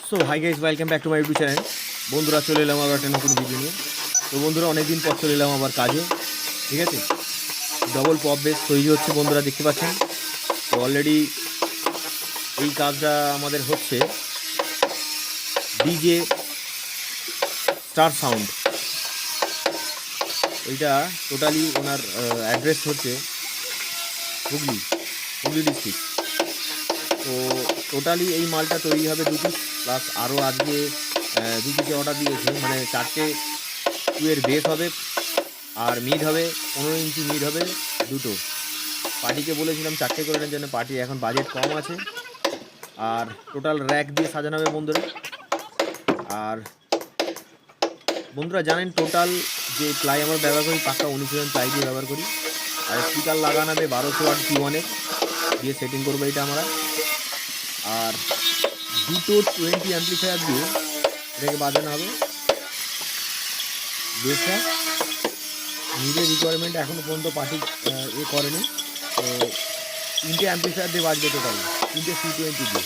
So hi guys, welcome back to my YouTube channel. বন্ধুরা, চলে এলাম আবার একটা নতুন ভিডিও নিয়ে। তো বন্ধুরা, অনেকদিন পর চলে এলাম আবার কাজে। ঠিক আছে, ডবল পপ বেস তৈরি হচ্ছে বন্ধুরা, দেখতে পাচ্ছেন। তো অলরেডি এই কাজটা আমাদের হচ্ছে ডিজে স্টার সাউন্ড। এইটা টোটালি ওনার অ্যাড্রেস হচ্ছে হুগলি ডিস্ট্রিক্ট। তো টোটালি এই মালটা তৈরি হবে 2 পিস, প্লাস আরও আজকে 2 পিসে অর্ডার দিয়েছে। মানে 4টে টুয়ের বেস হবে, আর মিড হবে 15 ইঞ্চি মিড হবে 2টো। পার্টিকে বলেছিলাম 4টে করে নেওয়ার জন্য, পার্টি এখন বাজেট কম আছে। আর টোটাল র্যাক দিয়ে সাজানো হবে বন্ধুরা। আর বন্ধুরা জানেন, টোটাল যে প্লাই আমরা ব্যবহার করি পাক্কা 19 প্লাই দিয়ে ব্যবহার করি। আর স্পিকার লাগানো হবে 1200 ওয়াট P1 দিয়ে সেটিং করবো এটা আমরা। আর 2টো 20 অ্যাম্পলিফায়ার দিয়ে এটাকে বাজানো হবে। বেসটা নিজের রিকোয়ারমেন্ট এখনও পর্যন্ত পার্টি করেনি। তো 3টে অ্যাম্পলিফায়ার দিয়ে বাজবে টোটাল, 3টে C20 দিয়ে।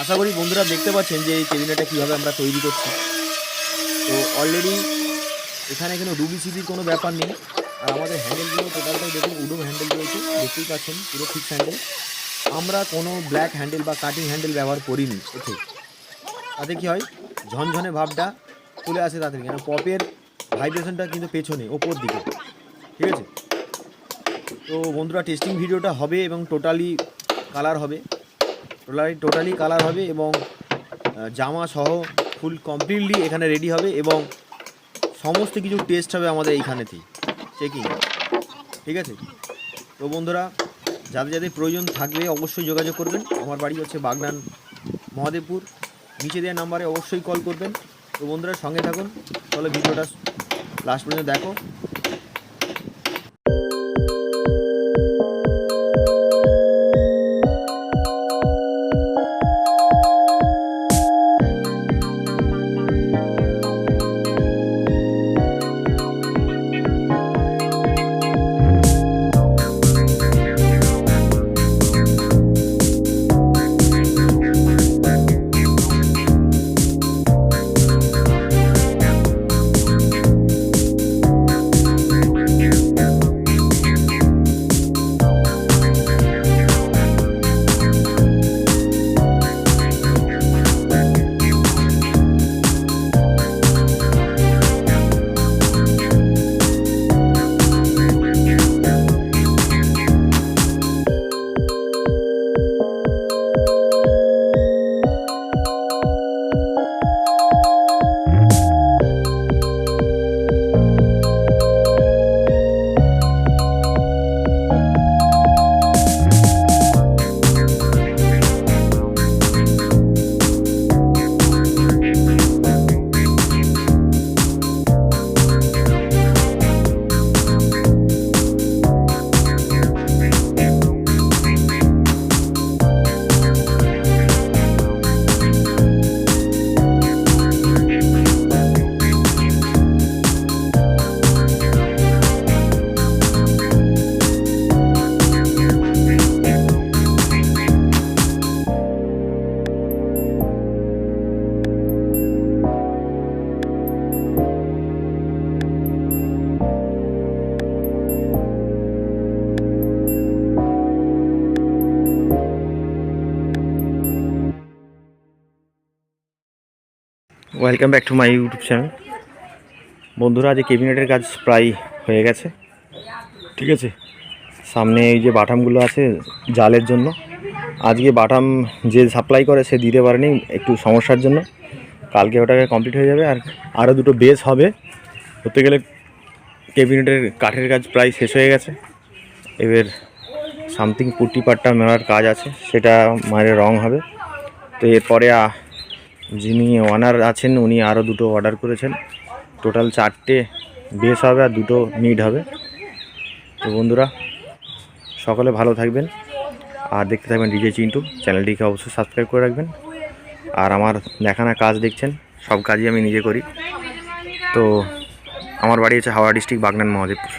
আশা করি বন্ধুরা দেখতে পাচ্ছেন যে এই ক্যাবিনেটটা কীভাবে আমরা তৈরি করছি। তো অলরেডি এখানে কোনো রুবিসিবির কোনো ব্যাপার নেই। আর আমাদের হ্যান্ডেলগুলো টোটালটাই দেখুন উডো হ্যান্ডেল রয়েছে, দেখতেই পাচ্ছেন, পুরো ফিক্স হ্যান্ডেল। আমরা কোনো ব্ল্যাক হ্যান্ডেল বা কাটিং হ্যান্ডেল ব্যবহার করিনি এতে। তাতে কী হয়, ঝনঝনে ভাবটা চলে আসে তাড়াতাড়ি, কেন পপের ভাইব্রেশনটা কিন্তু পেছনে ওপর দিকে। ঠিক আছে, তো বন্ধুরা টেস্টিং ভিডিওটা হবে এবং টোটালি কালার হবে, এবং জামা সহ ফুল কমপ্লিটলি এখানে রেডি হবে, এবং সমস্ত কিছু টেস্ট হবে আমাদের এইখানেতেই, চেকিং। ঠিক আছে, তো বন্ধুরা যাদের যাদের প্রয়োজন থাকবে অবশ্যই যোগাযোগ করবেন। আমার বাড়ি হচ্ছে বাগনান মহাদেবপুর, নিচে দেওয়া নাম্বারে অবশ্যই কল করবেন। তো বন্ধুরা সঙ্গে থাকুন, তাহলে ভিডিওটা লাস্ট পর্যন্ত দেখো। Welcome back to my YouTube channel. বন্ধুরা, আজ ক্যাবিনেটের কাজ প্রায় হয়ে গেছে। ঠিক আছে, সামনে এই যে বাটামগুলো আছে জালের জন্য, আজকে বাটাম যে সাপ্লাই করে সে দিতে পারেনি একটু সমস্যার জন্য। কালকে ওটাকে কমপ্লিট হয়ে যাবে। আর আরও 2টো বেস হবে। ধরতে গেলে ক্যাবিনেটের কাঠের কাজ প্রায় শেষ হয়ে গেছে। এবার সামথিং পুট্টি পাট্টা মেলার কাজ আছে, সেটা মায়ের রং হবে। তো এরপরে যিনি ওনার আছেন উনি আরও 2টো অর্ডার করেছেন। টোটাল 4টে বেস হবে আর 2টো মিড হবে। তো বন্ধুরা সকলে ভালো থাকবেন আর দেখতে থাকবেন ডিজে চিন্টু। চ্যানেলটিকে অবশ্যই সাবস্ক্রাইব করে রাখবেন। আর আমার দেখানো কাজ দেখছেন, সব কাজই আমি নিজে করি। তো আমার বাড়ি হচ্ছে হাওড়া ডিস্ট্রিক্ট, বাগনান মহাদেবপুর।